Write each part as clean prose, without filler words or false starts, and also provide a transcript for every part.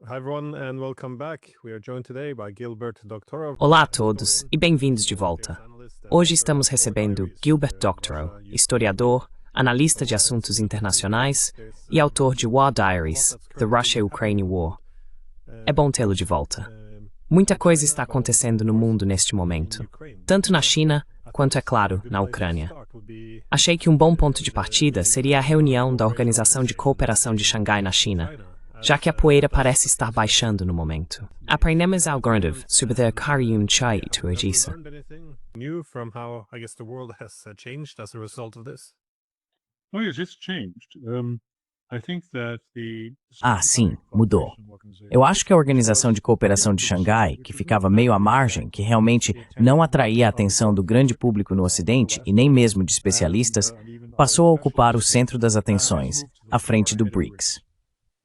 Hi everyone and welcome back. We are joined today by Gilbert Doctorow. Olá a todos e bem-vindos de volta. Hoje estamos recebendo Gilbert Doctorow, historiador, analista de assuntos internacionais e autor de War Diaries, The Russia-Ukraine War. É bom tê-lo de volta. Muita coisa está acontecendo no mundo neste momento, tanto na China quanto, é claro, na Ucrânia. Achei que um bom ponto de partida seria a reunião da Organização de Cooperação de Xangai na China, já que a poeira parece estar baixando no momento. Aprendemos algo grande sobre a Karyun Chai Tuajisa. New from how I guess the world has changed as a result of this. Oh, yes, it's changed. I think that Sim, mudou. Eu acho que a Organização de Cooperação de Xangai, que ficava meio à margem, que realmente não atraía a atenção do grande público no Ocidente e nem mesmo de especialistas, passou a ocupar o centro das atenções, à frente do BRICS.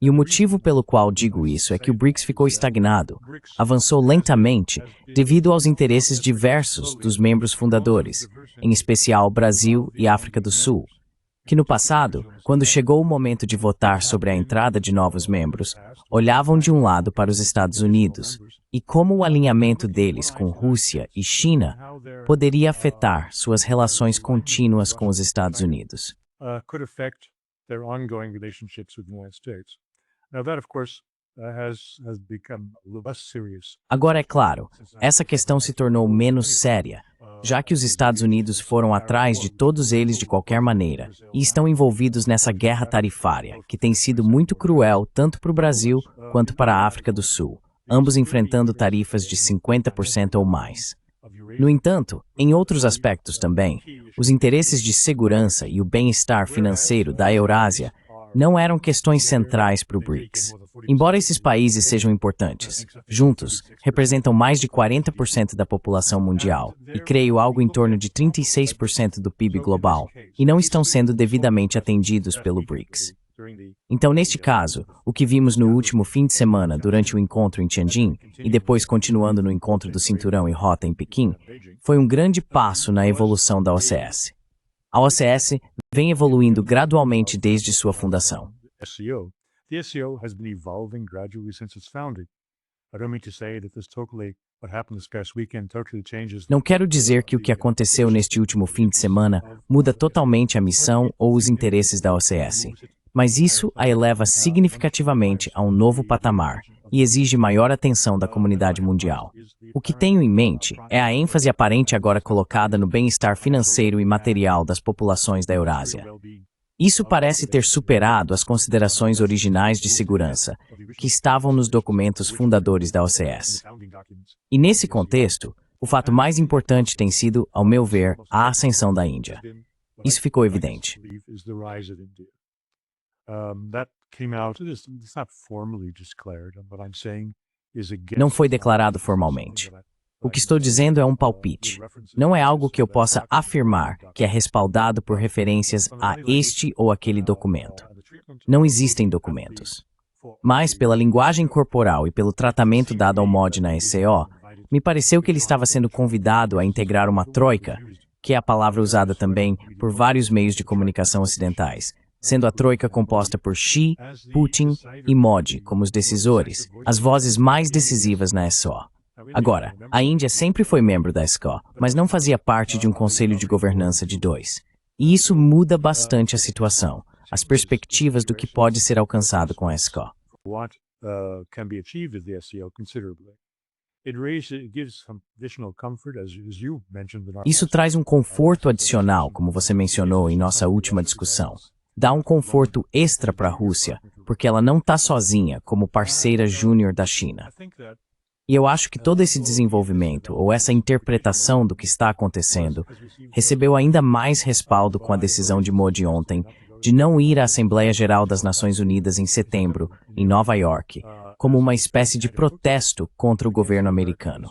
E o motivo pelo qual digo isso é que o BRICS ficou estagnado, avançou lentamente devido aos interesses diversos dos membros fundadores, em especial Brasil e África do Sul, que no passado, quando chegou o momento de votar sobre a entrada de novos membros, olhavam de um lado para os Estados Unidos e como o alinhamento deles com Rússia e China poderia afetar suas relações contínuas com os Estados Unidos. could affect their ongoing relationships with the United States. Now that, of course, has become less serious. Agora, é claro, essa questão se tornou menos séria, já que os Estados Unidos foram atrás de todos eles de qualquer maneira e estão envolvidos nessa guerra tarifária, que tem sido muito cruel tanto para o Brasil quanto para a África do Sul, ambos enfrentando tarifas de 50% ou mais. No entanto, em outros aspectos também, os interesses de segurança e o bem-estar financeiro da Eurásia não eram questões centrais para o BRICS. Embora esses países sejam importantes, juntos, representam mais de 40% da população mundial e creio algo em torno de 36% do PIB global, e não estão sendo devidamente atendidos pelo BRICS. Então, neste caso, o que vimos no último fim de semana durante o encontro em Tianjin e depois continuando no encontro do Cinturão e Rota em Pequim, foi um grande passo na evolução da OCS. A OCS vem evoluindo gradualmente desde sua fundação. The SCO has been evolving gradually since its founding. I don't mean to say that this totally what happened this past weekend totally changes. Não quero dizer que o que aconteceu neste último fim de semana muda totalmente a missão ou os interesses da OCS, mas isso a eleva significativamente a um novo patamar e exige maior atenção da comunidade mundial. O que tenho em mente é a ênfase aparente agora colocada no bem-estar financeiro e material das populações da Eurásia. Isso parece ter superado as considerações originais de segurança, que estavam nos documentos fundadores da OCS. E nesse contexto, o fato mais importante tem sido, ao meu ver, a ascensão da Índia. Isso ficou evidente. Não foi declarado formalmente. O que estou dizendo é um palpite. Não é algo que eu possa afirmar que é respaldado por referências a este ou aquele documento. Não existem documentos. Mas, pela linguagem corporal e pelo tratamento dado ao MOD na SCO, me pareceu que ele estava sendo convidado a integrar uma troika, que é a palavra usada também por vários meios de comunicação ocidentais, sendo a troika composta por Xi, Putin e Modi como os decisores, as vozes mais decisivas na SCO. Agora, a Índia sempre foi membro da SCO, mas não fazia parte de um conselho de governança de dois. E isso muda bastante a situação, as perspectivas do que pode ser alcançado com a SCO. Isso traz um conforto adicional, como você mencionou em nossa última discussão. Dá um conforto extra para a Rússia, porque ela não está sozinha como parceira júnior da China. E eu acho que todo esse desenvolvimento, ou essa interpretação do que está acontecendo, recebeu ainda mais respaldo com a decisão de Modi ontem de não ir à Assembleia Geral das Nações Unidas em setembro, em Nova York, como uma espécie de protesto contra o governo americano.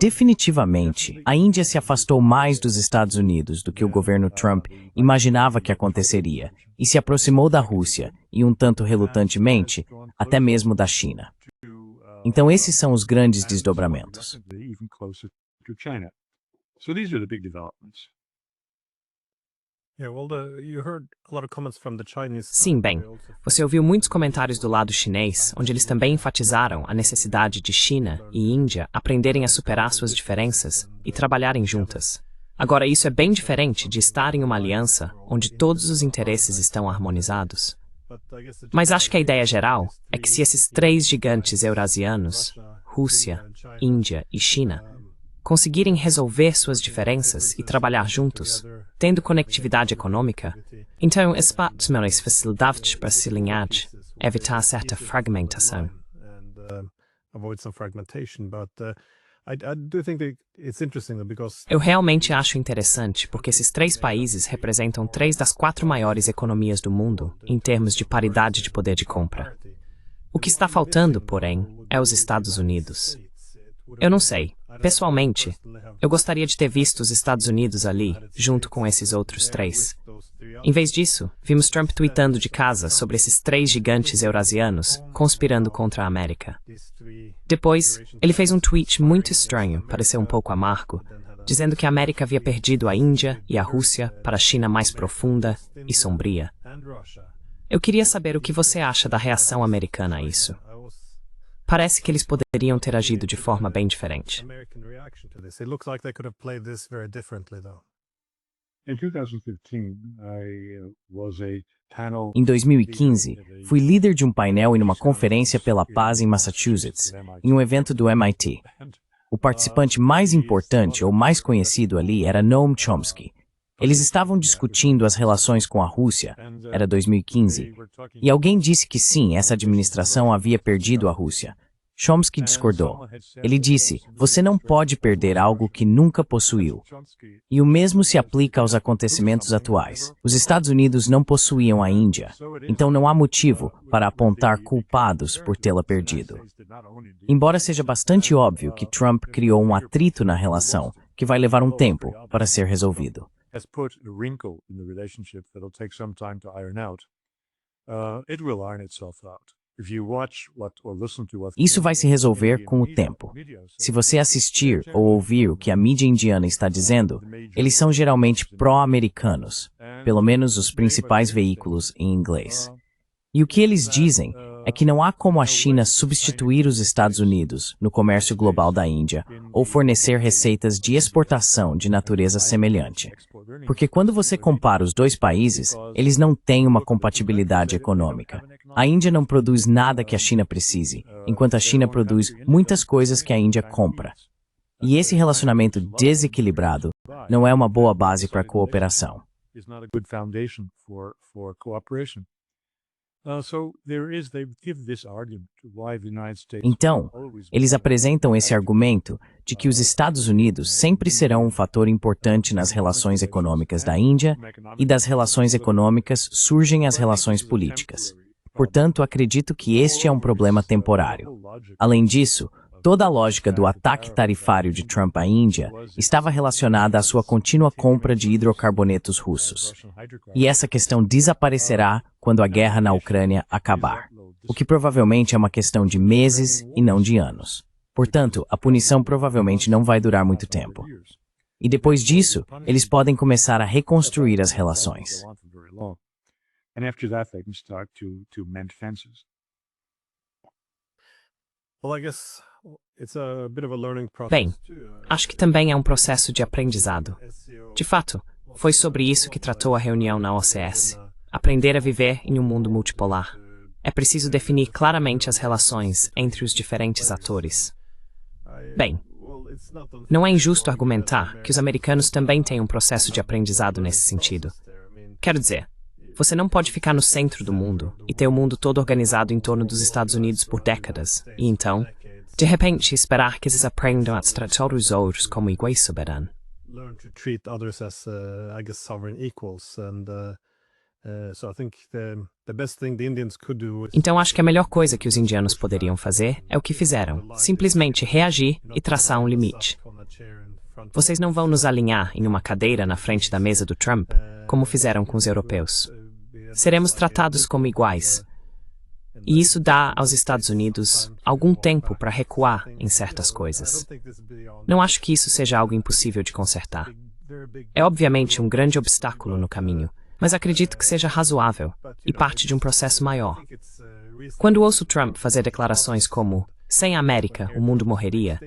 Definitivamente, a Índia se afastou mais dos Estados Unidos do que o governo Trump imaginava que aconteceria, e se aproximou da Rússia, e um tanto relutantemente, até mesmo da China. Então esses são os grandes desdobramentos. Sim, bem, você ouviu muitos comentários do lado chinês, onde eles também enfatizaram a necessidade de China e Índia aprenderem a superar suas diferenças e trabalharem juntas. Agora, isso é bem diferente de estar em uma aliança onde todos os interesses estão harmonizados. Mas acho que a ideia geral é que se esses três gigantes eurasianos, Rússia, Índia e China, conseguirem resolver suas diferenças e trabalhar juntos, tendo conectividade econômica, então espaços melhores facilidades para se alinhar, evitar certa fragmentação. Eu realmente acho interessante porque esses três países representam 3 das 4 maiores economias do mundo em termos de paridade de poder de compra. O que está faltando, porém, é os Estados Unidos. Eu não sei. Pessoalmente, eu gostaria de ter visto os Estados Unidos ali, junto com esses outros 3. Em vez disso, vimos Trump tweetando de casa sobre esses 3 gigantes eurasianos conspirando contra a América. Depois, ele fez um tweet muito estranho, pareceu um pouco amargo, dizendo que a América havia perdido a Índia e a Rússia para a China mais profunda e sombria. Eu queria saber o que você acha da reação americana a isso. Parece que eles poderiam ter agido de forma bem diferente. Em 2015, fui líder de um painel em uma conferência pela paz em Massachusetts, em um evento do MIT. O participante mais importante ou mais conhecido ali era Noam Chomsky. Eles estavam discutindo as relações com a Rússia, era 2015, e alguém disse que sim, essa administração havia perdido a Rússia. Chomsky discordou. Ele disse, você não pode perder algo que nunca possuiu. E o mesmo se aplica aos acontecimentos atuais. Os Estados Unidos não possuíam a Índia, então não há motivo para apontar culpados por tê-la perdido. Embora seja bastante óbvio que Trump criou um atrito na relação, que vai levar um tempo para ser resolvido. Has put a wrinkle in the relationship that'll take some time to iron out. It will iron itself out. If you watch what or listen to what Isso vai se resolver com o tempo. Se você assistir ou ouvir o que a mídia indiana está dizendo, eles são geralmente pró-americanos, pelo menos os principais veículos em inglês. E o que eles dizem é que não há como a China substituir os Estados Unidos no comércio global da Índia ou fornecer receitas de exportação de natureza semelhante. Porque quando você compara os dois países, eles não têm uma compatibilidade econômica. A Índia não produz nada que a China precise, enquanto a China produz muitas coisas que a Índia compra. E esse relacionamento desequilibrado não é uma boa base para a cooperação. Então, eles apresentam esse argumento de que os Estados Unidos sempre serão um fator importante nas relações econômicas da Índia e das relações econômicas surgem as relações políticas. Portanto, acredito que este é um problema temporário. Além disso, toda a lógica do ataque tarifário de Trump à Índia estava relacionada à sua contínua compra de hidrocarbonetos russos. E essa questão desaparecerá quando a guerra na Ucrânia acabar, o que provavelmente é uma questão de meses e não de anos. Portanto, a punição provavelmente não vai durar muito tempo. E depois disso, eles podem começar a reconstruir as relações. Bem, acho que também é um processo de aprendizado. De fato, foi sobre isso que tratou a reunião na OCS. Aprender a viver em um mundo multipolar. É preciso definir claramente as relações entre os diferentes atores. Bem, não é injusto argumentar que os americanos também têm um processo de aprendizado nesse sentido. Quero dizer, você não pode ficar no centro do mundo e ter o mundo todo organizado em torno dos Estados Unidos por décadas, e então, de repente, esperar que eles aprendam a tratar os outros como iguais soberanos. Então acho que a melhor coisa que os indianos poderiam fazer é o que fizeram, simplesmente reagir e traçar um limite. Vocês não vão nos alinhar em uma cadeira na frente da mesa do Trump, como fizeram com os europeus. Seremos tratados como iguais. E isso dá aos Estados Unidos algum tempo para recuar em certas coisas. Não acho que isso seja algo impossível de consertar. É obviamente um grande obstáculo no caminho, mas acredito que seja razoável e parte de um processo maior. Quando ouço Trump fazer declarações como "sem a América, o mundo morreria",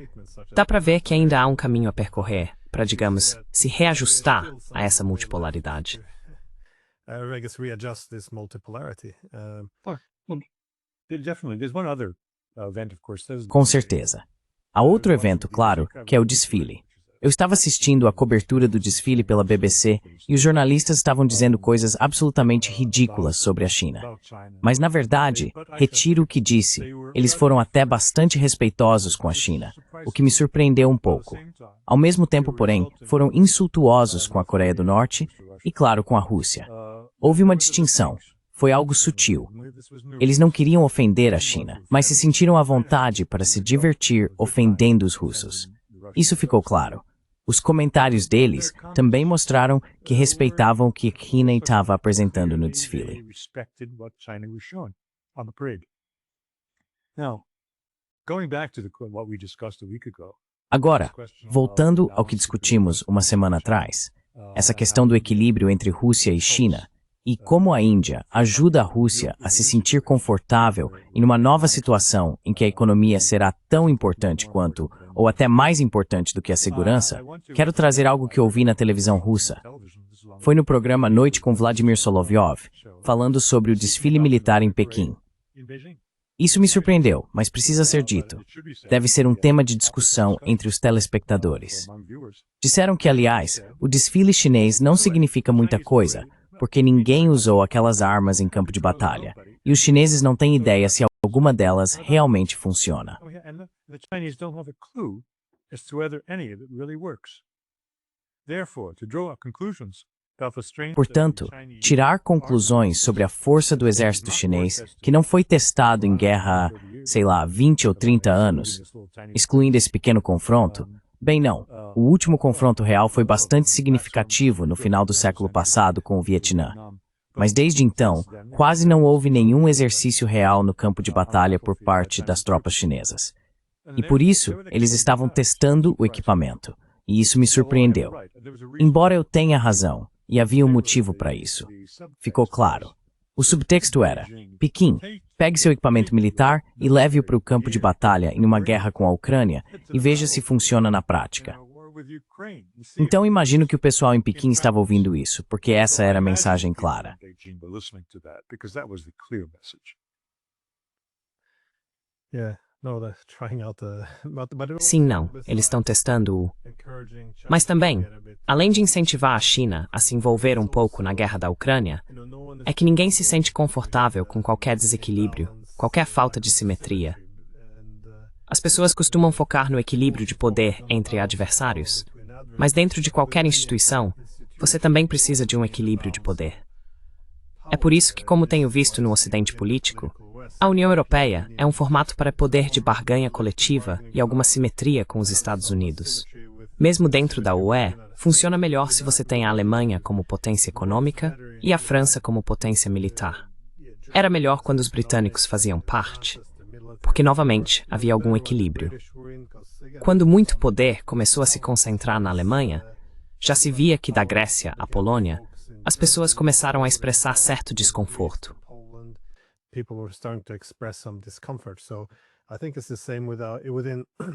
dá para ver que ainda há um caminho a percorrer para, digamos, se reajustar a essa multipolaridade. I guess readjust this multipolarity. Definitely. There's one other event, of course. Com certeza. Há outro evento, claro, que é o desfile. Eu estava assistindo a cobertura do desfile pela BBC e os jornalistas estavam dizendo coisas absolutamente ridículas sobre a China. Mas, na verdade, retiro o que disse. Eles foram até bastante respeitosos com a China, o que me surpreendeu um pouco. Ao mesmo tempo, porém, foram insultuosos com a Coreia do Norte e, claro, com a Rússia. Houve uma distinção. Foi algo sutil. Eles não queriam ofender a China, mas se sentiram à vontade para se divertir ofendendo os russos. Isso ficou claro. Os comentários deles também mostraram que respeitavam o que a China estava apresentando no desfile. Agora, voltando ao que discutimos uma semana atrás, essa questão do equilíbrio entre Rússia e China, e como a Índia ajuda a Rússia a se sentir confortável em uma nova situação em que a economia será tão importante quanto, ou até mais importante do que a segurança, quero trazer algo que ouvi na televisão russa. Foi no programa Noite com Vladimir Solovyov, falando sobre o desfile militar em Pequim. Isso me surpreendeu, mas precisa ser dito. Deve ser um tema de discussão entre os telespectadores. Disseram que, aliás, o desfile chinês não significa muita coisa, porque ninguém usou aquelas armas em campo de batalha, e os chineses não têm ideia se alguma delas realmente funciona. Portanto, tirar conclusões sobre a força do exército chinês, que não foi testado em guerra há, sei lá, 20 ou 30 anos, excluindo esse pequeno confronto, bem não, o último confronto real foi bastante significativo no final do século passado com o Vietnã. Mas desde então, quase não houve nenhum exercício real no campo de batalha por parte das tropas chinesas. E por isso, eles estavam testando o equipamento. E isso me surpreendeu. Embora eu tenha razão, e havia um motivo para isso. Ficou claro. O subtexto era: Pequim, pegue seu equipamento militar e leve-o para o campo de batalha em uma guerra com a Ucrânia e veja se funciona na prática. Então imagino que o pessoal em Pequim estava ouvindo isso, porque essa era a mensagem clara. Sim, não. Eles estão testando o... Mas também, além de incentivar a China a se envolver um pouco na guerra da Ucrânia, é que ninguém se sente confortável com qualquer desequilíbrio, qualquer falta de simetria. As pessoas costumam focar no equilíbrio de poder entre adversários, mas dentro de qualquer instituição, você também precisa de um equilíbrio de poder. É por isso que, como tenho visto no Ocidente político, a União Europeia é um formato para poder de barganha coletiva e alguma simetria com os Estados Unidos. Mesmo dentro da UE, funciona melhor se você tem a Alemanha como potência econômica e a França como potência militar. Era melhor quando os britânicos faziam parte, porque novamente havia algum equilíbrio. Quando muito poder começou a se concentrar na Alemanha, já se via que da Grécia à Polônia, as pessoas começaram a expressar certo desconforto.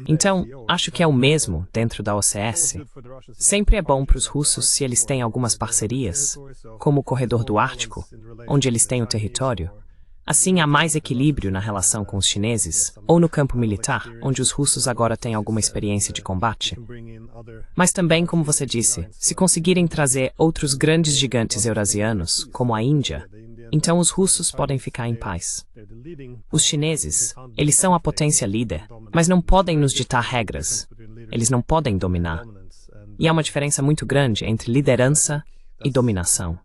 Então, acho que é o mesmo dentro da OCS. Sempre é bom para os russos se eles têm algumas parcerias, como o Corredor do Ártico, onde eles têm o território. Assim, há mais equilíbrio na relação com os chineses, ou no campo militar, onde os russos agora têm alguma experiência de combate. Mas também, como você disse, se conseguirem trazer outros grandes gigantes eurasianos, como a Índia, então os russos podem ficar em paz. Os chineses, eles são a potência líder, mas não podem nos ditar regras. Eles não podem dominar. E há uma diferença muito grande entre liderança e dominação.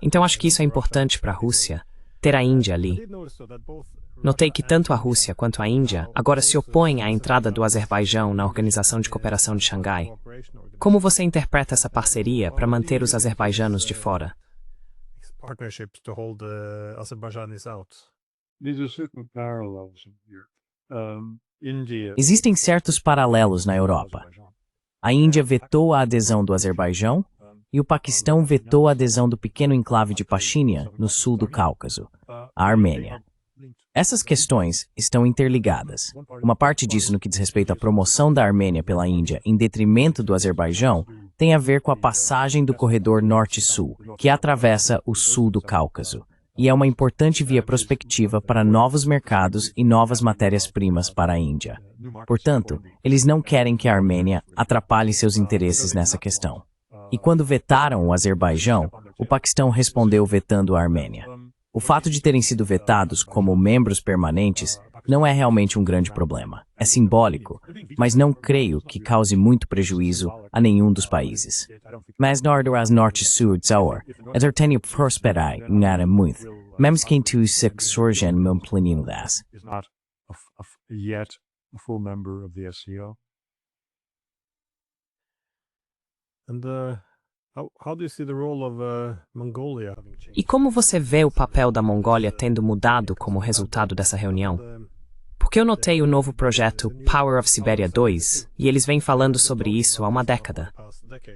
Então acho que isso é importante para a Rússia, ter a Índia ali. Notei que tanto a Rússia quanto a Índia agora se opõem à entrada do Azerbaijão na Organização de Cooperação de Xangai. Como você interpreta essa parceria para manter os azerbaijanos de fora? Existem certos paralelos na Europa. A Índia vetou a adesão do Azerbaijão e o Paquistão vetou a adesão do pequeno enclave de Pashinyan, no sul do Cáucaso, a Armênia. Essas questões estão interligadas. Uma parte disso no que diz respeito à promoção da Armênia pela Índia em detrimento do Azerbaijão tem a ver com a passagem do corredor norte-sul, que atravessa o sul do Cáucaso, e é uma importante via prospectiva para novos mercados e novas matérias-primas para a Índia. Portanto, eles não querem que a Armênia atrapalhe seus interesses nessa questão. E quando vetaram o Azerbaijão, o Paquistão respondeu vetando a Armênia. O fato de terem sido vetados como membros permanentes não é realmente um grande problema. É simbólico, mas não creio que cause muito prejuízo a nenhum dos países. Mas as norte-sul zaur, a tenho prosperai nada muito, mesmo que tu se surgen meu planino das. Is not yet a full member of the SCO. And how do you see the role of Mongolia? E como você vê o papel da Mongólia tendo mudado como resultado dessa reunião? Porque eu notei o novo projeto Power of Siberia 2, e eles vêm falando sobre isso há uma década.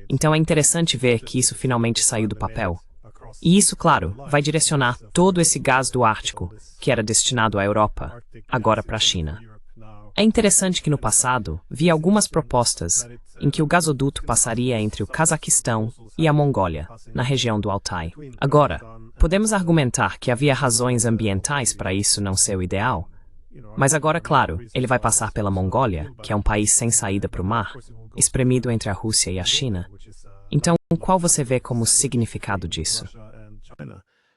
Então é interessante ver que isso finalmente saiu do papel. E isso, claro, vai direcionar todo esse gás do Ártico, que era destinado à Europa, agora para a China. É interessante que no passado, vi algumas propostas em que o gasoduto passaria entre o Cazaquistão e a Mongólia, na região do Altai. Agora, podemos argumentar que havia razões ambientais para isso não ser o ideal, mas agora, claro, ele vai passar pela Mongólia, que é um país sem saída para o mar, espremido entre a Rússia e a China. Então, qual você vê como significado disso?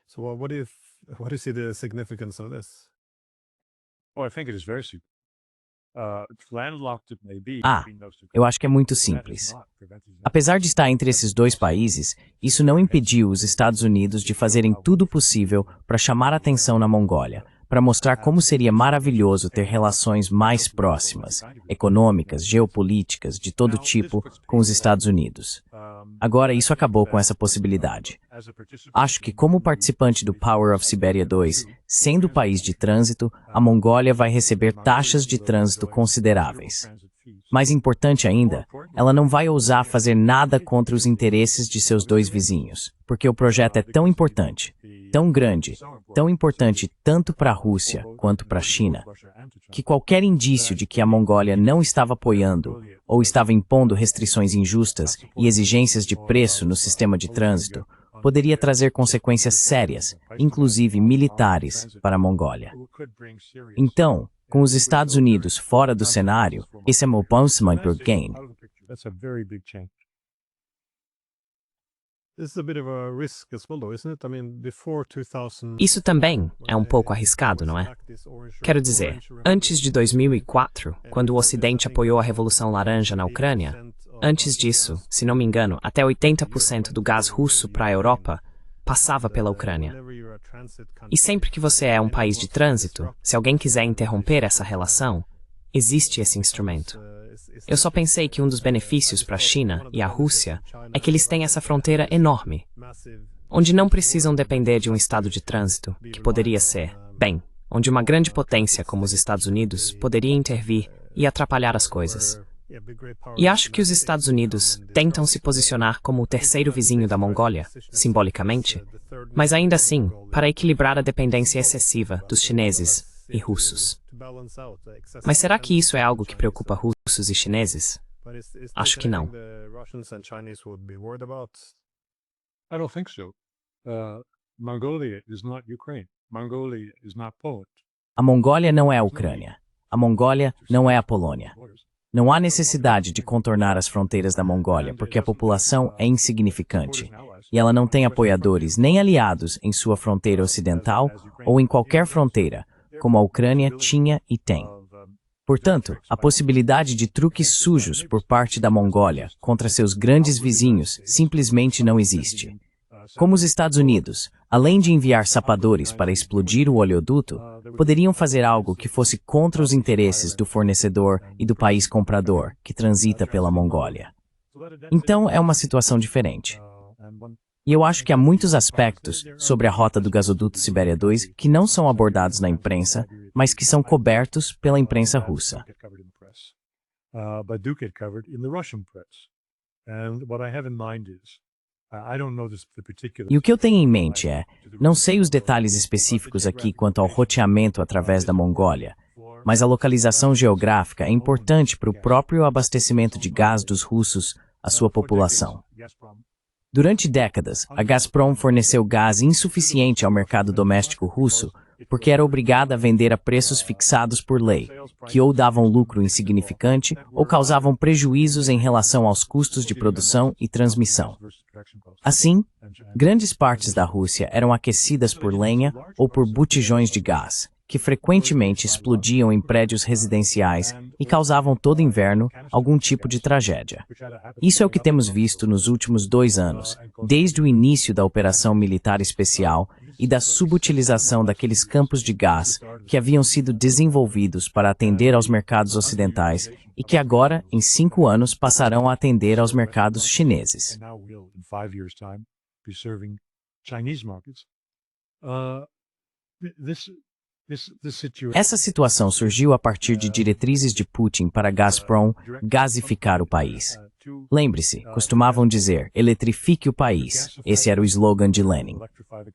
So what do you see the significance of this? Oh, I think it is very simple. Landlocked it may be between those two Eu acho que é muito countries, that simples. is not preventing them. Apesar de estar entre esses dois países, isso não impediu os Estados Unidos de fazerem tudo o possível para chamar a atenção na Mongólia, para mostrar como seria maravilhoso ter relações mais próximas, econômicas, geopolíticas, de todo tipo, com os Estados Unidos. Agora, isso acabou com essa possibilidade. Acho que, como participante do Power of Siberia 2, sendo país de trânsito, a Mongólia vai receber taxas de trânsito consideráveis. Mais importante ainda, ela não vai ousar fazer nada contra os interesses de seus dois vizinhos, porque o projeto é tão importante, tão grande, tão importante tanto para a Rússia quanto para a China, que qualquer indício de que a Mongólia não estava apoiando ou estava impondo restrições injustas e exigências de preço no sistema de trânsito poderia trazer consequências sérias, inclusive militares, para a Mongólia. Então, com os Estados Unidos fora do cenário, esse é meu ponto gain. That's a very big change. This is a bit of a risk as well, though, isn't it? I mean, before 2000. Isso também é um pouco arriscado, não é? Quero dizer, antes de 2004, quando o Ocidente apoiou a Revolução Laranja na Ucrânia, antes disso, se não me engano, até 80% do gás russo para a Europa passava pela Ucrânia. E sempre que você é um país de trânsito, se alguém quiser interromper essa relação, existe esse instrumento. Eu só pensei que um dos benefícios para a China e a Rússia é que eles têm essa fronteira enorme, onde não precisam depender de um estado de trânsito, que poderia ser, bem, onde uma grande potência como os Estados Unidos poderia intervir e atrapalhar as coisas. E acho que os Estados Unidos tentam se posicionar como o terceiro vizinho da Mongólia, simbolicamente, mas ainda assim, para equilibrar a dependência excessiva dos chineses e russos. Mas será que isso é algo que preocupa russos e chineses? Acho que não. I don't think so. Mongolia is not Ukraine. Mongolia is not Poland. A Mongólia não é a Ucrânia. A Mongólia não é a Polônia. Não há necessidade de contornar as fronteiras da Mongólia, porque a população é insignificante, e ela não tem apoiadores nem aliados em sua fronteira ocidental ou em qualquer fronteira, como a Ucrânia tinha e tem. Portanto, a possibilidade de truques sujos por parte da Mongólia contra seus grandes vizinhos simplesmente não existe. Como os Estados Unidos, além de enviar sapadores para explodir o oleoduto, poderiam fazer algo que fosse contra os interesses do fornecedor e do país comprador que transita pela Mongólia. Então, é uma situação diferente. E eu acho que há muitos aspectos sobre a rota do gasoduto Sibéria 2 que não são abordados na imprensa, mas que são cobertos pela imprensa russa. but do get covered in the Russian press. And what I have in mind is, I don't know the particulars. E o que eu tenho em mente é, não sei os detalhes específicos aqui quanto ao roteamento através da Mongólia, mas a localização geográfica é importante para o próprio abastecimento de gás dos russos à sua população. Durante décadas, a Gazprom forneceu gás insuficiente ao mercado doméstico russo porque era obrigada a vender a preços fixados por lei, que ou davam lucro insignificante ou causavam prejuízos em relação aos custos de produção e transmissão. Assim, grandes partes da Rússia eram aquecidas por lenha ou por botijões de gás, que frequentemente explodiam em prédios residenciais e causavam todo inverno algum tipo de tragédia. Isso é o que temos visto nos últimos 2 anos, desde o início da operação militar especial e da subutilização daqueles campos de gás que haviam sido desenvolvidos para atender aos mercados ocidentais e que agora, em 5 anos, passarão a atender aos mercados chineses. Essa situação surgiu a partir de diretrizes de Putin para Gazprom gasificar o país. Lembre-se, costumavam dizer, eletrifique o país. Esse era o slogan de Lenin.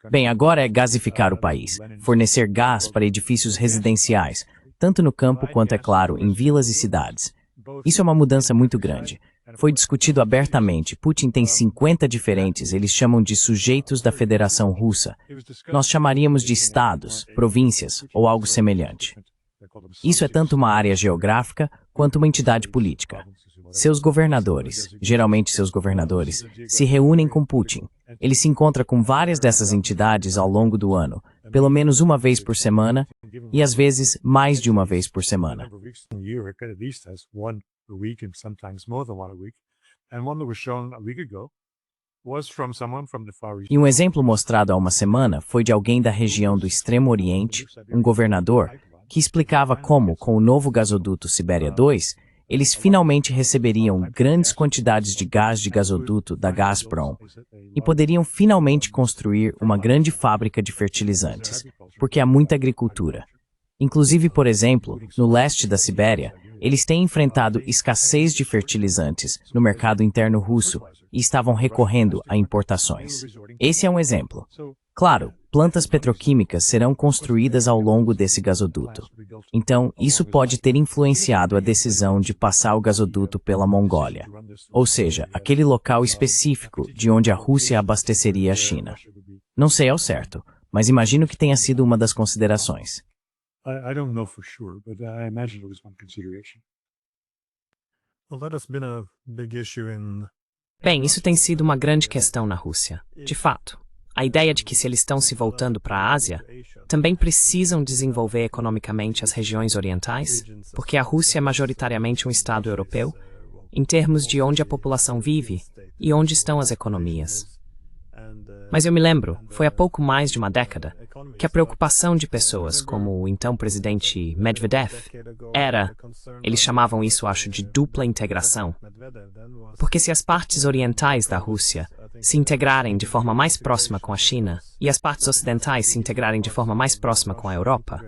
Bem, agora é gasificar o país, fornecer gás para edifícios residenciais, tanto no campo quanto, é claro, em vilas e cidades. Isso é uma mudança muito grande. Foi discutido abertamente. Putin tem 50 diferentes, eles chamam de sujeitos da Federação Russa. Nós chamaríamos de estados, províncias ou algo semelhante. Isso é tanto uma área geográfica quanto uma entidade política. Seus governadores, geralmente seus governadores, se reúnem com Putin. Ele se encontra com várias dessas entidades ao longo do ano, pelo menos uma vez por semana, e às vezes mais de uma vez por semana. E um exemplo mostrado há uma semana foi de alguém da região do Extremo Oriente, um governador, que explicava como, com o novo gasoduto Sibéria 2, eles finalmente receberiam grandes quantidades de gás de gasoduto da Gazprom e poderiam finalmente construir uma grande fábrica de fertilizantes, porque há muita agricultura. Inclusive, por exemplo, no leste da Sibéria, eles têm enfrentado escassez de fertilizantes no mercado interno russo e estavam recorrendo a importações. Esse é um exemplo. Claro, plantas petroquímicas serão construídas ao longo desse gasoduto. Então, isso pode ter influenciado a decisão de passar o gasoduto pela Mongólia, ou seja, aquele local específico de onde a Rússia abasteceria a China. Não sei ao certo, mas imagino que tenha sido uma das considerações. I don't know for sure, but I imagine it was one consideration. Well, that has been a big issue in... Bem, isso tem sido uma grande questão na Rússia. De fato, a ideia de que se eles estão se voltando para a Ásia, também precisam desenvolver economicamente as regiões orientais, porque a Rússia é majoritariamente um estado europeu, em termos de onde a população vive e onde estão as economias. Mas eu me lembro, foi há pouco mais de uma década, que a preocupação de pessoas como o então presidente Medvedev era, eles chamavam isso, acho, de dupla integração. Porque se as partes orientais da Rússia se integrarem de forma mais próxima com a China e as partes ocidentais se integrarem de forma mais próxima com a Europa,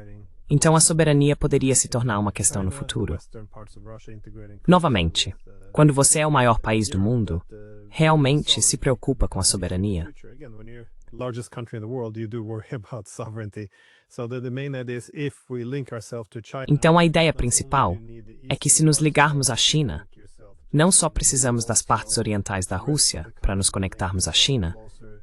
então a soberania poderia se tornar uma questão no futuro. Novamente, quando você é o maior país do mundo, realmente se preocupa com a soberania. Então a ideia principal é que se nos ligarmos à China, não só precisamos das partes orientais da Rússia para nos conectarmos à China,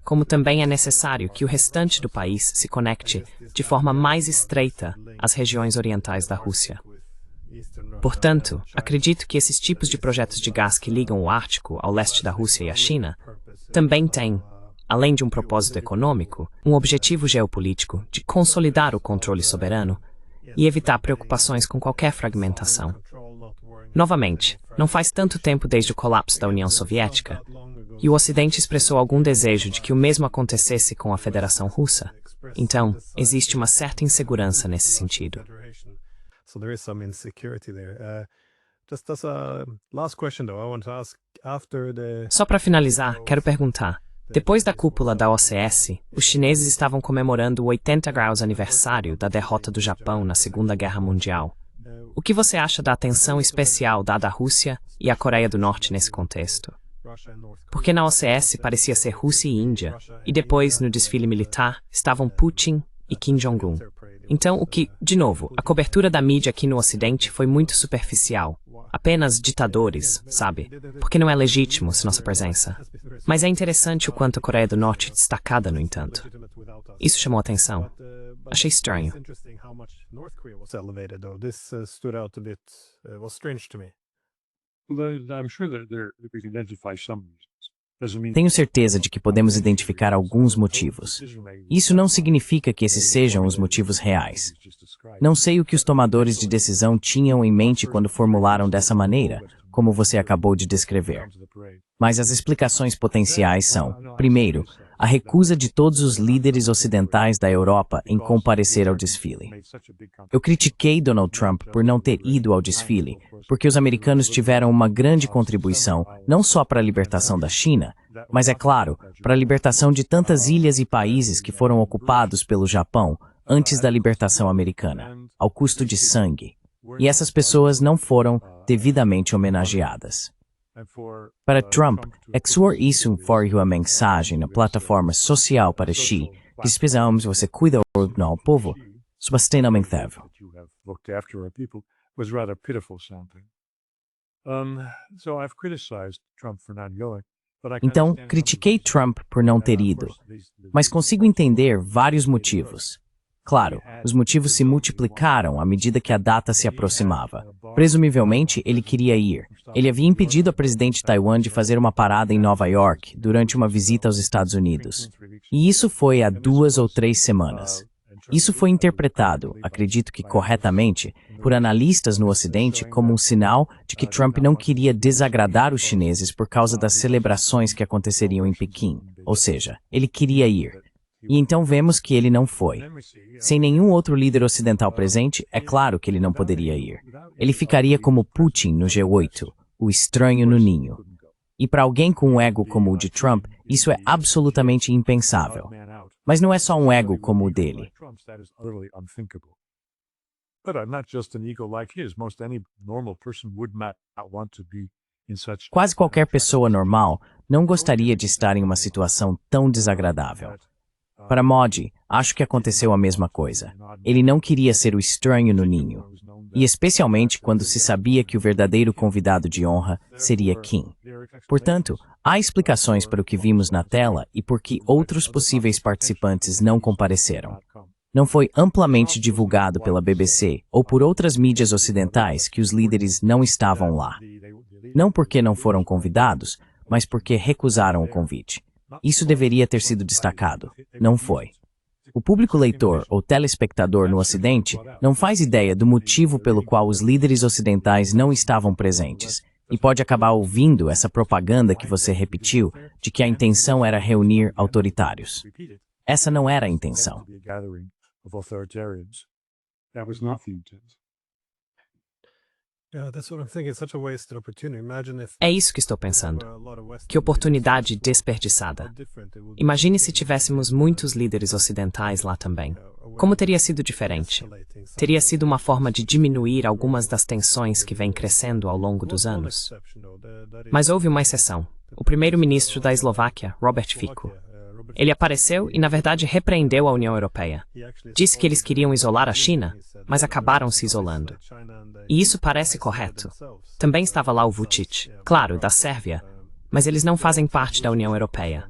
como também é necessário que o restante do país se conecte de forma mais estreita às regiões orientais da Rússia. Portanto, acredito que esses tipos de projetos de gás que ligam o Ártico ao leste da Rússia e à China também têm, além de um propósito econômico, um objetivo geopolítico de consolidar o controle soberano e evitar preocupações com qualquer fragmentação. Novamente, não faz tanto tempo desde o colapso da União Soviética, e o Ocidente expressou algum desejo de que o mesmo acontecesse com a Federação Russa. Então, existe uma certa insegurança nesse sentido. So there is some insecurity there. Just as a last question, though, I want to ask after the... Só para finalizar, quero perguntar. Depois da cúpula da OCS, os chineses estavam comemorando o 80 graus aniversário da derrota do Japão na Segunda Guerra Mundial. O que você acha da atenção especial dada à Rússia e à Coreia do Norte nesse contexto? Porque na OCS parecia ser Rússia e Índia, e depois, no desfile militar, estavam Putin e Kim Jong-un. Então, de novo, a cobertura da mídia aqui no Ocidente foi muito superficial. Apenas ditadores, sabe? Porque não é legítimo nossa presença. Mas é interessante o quanto a Coreia do Norte é destacada, no entanto. Isso chamou atenção. Achei estranho. I'm sure that we can identify some reasons. Doesn't mean Tenho certeza de que podemos identificar alguns motivos. Isso não significa que esses sejam os motivos reais. Não sei o que os tomadores de decisão tinham em mente quando formularam dessa maneira, como você acabou de descrever. Mas as explicações potenciais são, primeiro, a recusa de todos os líderes ocidentais da Europa em comparecer ao desfile. Eu critiquei Donald Trump por não ter ido ao desfile, porque os americanos tiveram uma grande contribuição, não só para a libertação da China, mas, é claro, para a libertação de tantas ilhas e países que foram ocupados pelo Japão antes da libertação americana, ao custo de sangue. E essas pessoas não foram devidamente homenageadas. Para Trump, expor isso foi uma mensagem na plataforma social para Xi, que precisamos você cuidar do povo, sustentável. Então, critiquei Trump por não ter ido, mas consigo entender vários motivos. Claro, os motivos se multiplicaram à medida que a data se aproximava. Presumivelmente, ele queria ir. Ele havia impedido a presidente de Taiwan de fazer uma parada em Nova York durante uma visita aos Estados Unidos. E isso foi há 2 ou 3 semanas. Isso foi interpretado, acredito que corretamente, por analistas no Ocidente como um sinal de que Trump não queria desagradar os chineses por causa das celebrações que aconteceriam em Pequim. Ou seja, ele queria ir. E então vemos que ele não foi. Sem nenhum outro líder ocidental presente, é claro que ele não poderia ir. Ele ficaria como Putin no G8, o estranho no ninho. E para alguém com um ego como o de Trump, isso é absolutamente impensável. Mas não é só um ego como o dele. Quase qualquer pessoa normal não gostaria de estar em uma situação tão desagradável. Para Modi, acho que aconteceu a mesma coisa. Ele não queria ser o estranho no ninho. E especialmente quando se sabia que o verdadeiro convidado de honra seria Kim. Portanto, há explicações para o que vimos na tela e por que outros possíveis participantes não compareceram. Não foi amplamente divulgado pela BBC ou por outras mídias ocidentais que os líderes não estavam lá. Não porque não foram convidados, mas porque recusaram o convite. Isso deveria ter sido destacado. Não foi. O público leitor ou telespectador no Ocidente não faz ideia do motivo pelo qual os líderes ocidentais não estavam presentes e pode acabar ouvindo essa propaganda que você repetiu de que a intenção era reunir autoritários. Essa não era a intenção. É isso que estou pensando. Que oportunidade desperdiçada. Imagine se tivéssemos muitos líderes ocidentais lá também. Como teria sido diferente? Teria sido uma forma de diminuir algumas das tensões que vêm crescendo ao longo dos anos. Mas houve uma exceção. O primeiro-ministro da Eslováquia, Robert Fico. Ele apareceu e, na verdade, repreendeu a União Europeia. Disse que eles queriam isolar a China, mas acabaram se isolando. E isso parece correto. Também estava lá o Vučić, claro, da Sérvia, mas eles não fazem parte da União Europeia.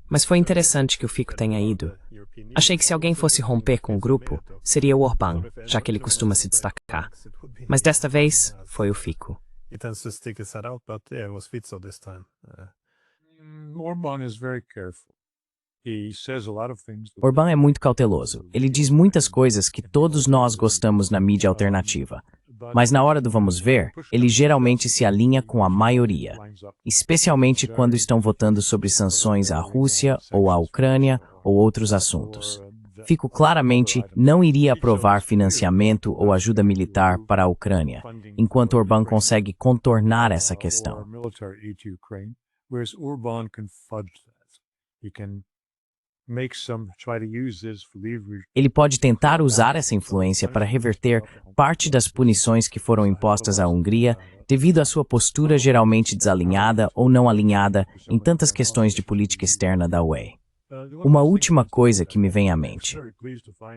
Mas foi interessante que o Fico tenha ido. Achei que se alguém fosse romper com o grupo, seria o Orbán, já que ele costuma se destacar. Mas desta vez, foi o Fico. Orbán é muito cauteloso. Ele diz muitas coisas que todos nós gostamos na mídia alternativa. Mas na hora do vamos ver, ele geralmente se alinha com a maioria, especialmente quando estão votando sobre sanções à Rússia ou à Ucrânia ou outros assuntos. Fico claramente não iria aprovar financiamento ou ajuda militar para a Ucrânia, enquanto Orbán consegue contornar essa questão. Ele pode tentar usar essa influência para reverter parte das punições que foram impostas à Hungria devido à sua postura geralmente desalinhada ou não alinhada em tantas questões de política externa da UE. Uma última coisa que me vem à mente.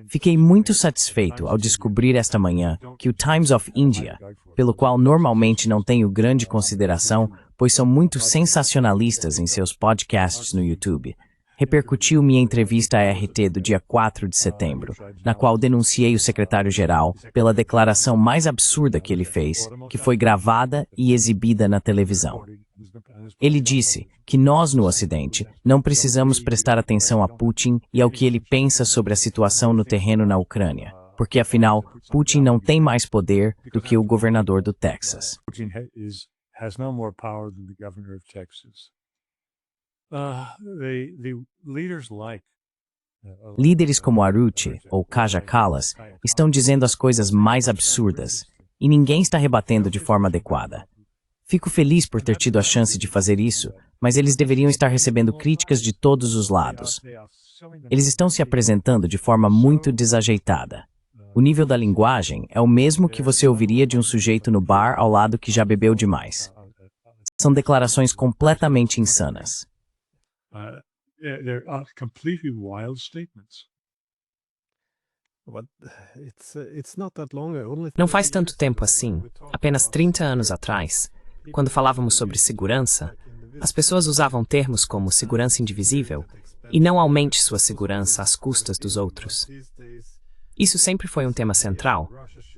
Fiquei muito satisfeito ao descobrir esta manhã que o Times of India, pelo qual normalmente não tenho grande consideração, pois são muito sensacionalistas em seus podcasts no YouTube, repercutiu minha entrevista à RT do dia 4 de setembro, na qual denunciei o secretário-geral pela declaração mais absurda que ele fez, que foi gravada e exibida na televisão. Ele disse que nós, no Ocidente, não precisamos prestar atenção a Putin e ao que ele pensa sobre a situação no terreno na Ucrânia, porque, afinal, Putin não tem mais poder do que o governador do Texas. Líderes como Arruti ou Kaja Kallas estão dizendo as coisas mais absurdas, e ninguém está rebatendo de forma adequada. Fico feliz por ter tido a chance de fazer isso, mas eles deveriam estar recebendo críticas de todos os lados. Eles estão se apresentando de forma muito desajeitada. O nível da linguagem é o mesmo que você ouviria de um sujeito no bar ao lado que já bebeu demais. São declarações completamente insanas. They're completely wild statements. Não faz tanto tempo assim, apenas 30 anos atrás, quando falávamos sobre segurança, as pessoas usavam termos como segurança indivisível e não aumente sua segurança às custas dos outros. Isso sempre foi um tema central,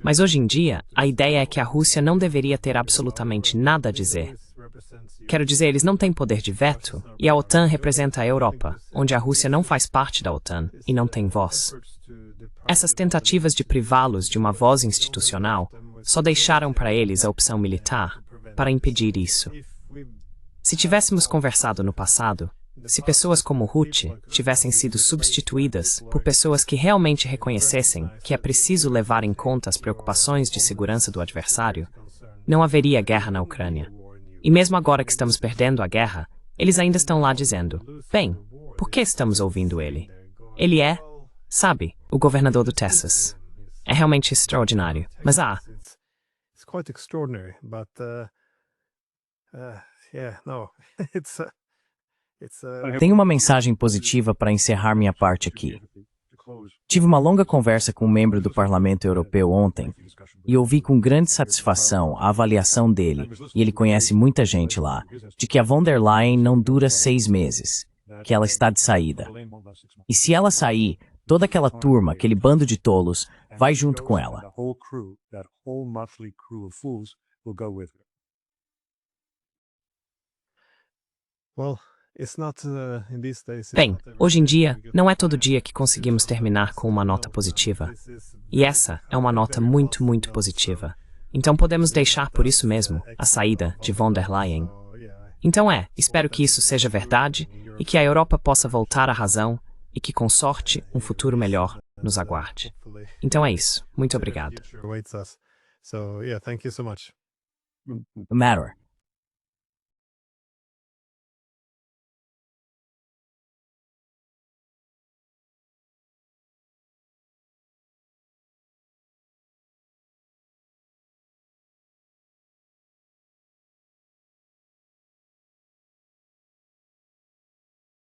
mas hoje em dia a ideia é que a Rússia não deveria ter absolutamente nada a dizer. Quero dizer, eles não têm poder de veto, e a OTAN representa a Europa, onde a Rússia não faz parte da OTAN e não tem voz. Essas tentativas de privá-los de uma voz institucional só deixaram para eles a opção militar para impedir isso. Se tivéssemos conversado no passado, se pessoas como Rutte tivessem sido substituídas por pessoas que realmente reconhecessem que é preciso levar em conta as preocupações de segurança do adversário, não haveria guerra na Ucrânia. E mesmo agora que estamos perdendo a guerra, eles ainda estão lá dizendo, bem, por que estamos ouvindo ele? Ele é, sabe, o governador do Texas. É realmente extraordinário. Mas It's quite extraordinary, but yeah, no, Tenho uma mensagem positiva para encerrar minha parte aqui. Tive uma longa conversa com um membro do Parlamento Europeu ontem e ouvi com grande satisfação a avaliação dele, e ele conhece muita gente lá, de que a von der Leyen não dura 6 meses, que ela está de saída. E se ela sair, toda aquela turma, aquele bando de tolos, vai junto com ela. Bem, hoje em dia, não é todo dia que conseguimos terminar com uma nota positiva. E essa é uma nota muito, muito positiva. Então podemos deixar por isso mesmo a saída de von der Leyen. Então espero que isso seja verdade e que a Europa possa voltar à razão e que, com sorte, um futuro melhor nos aguarde. Então é isso. Muito obrigado. So yeah, thank you so much. Matter.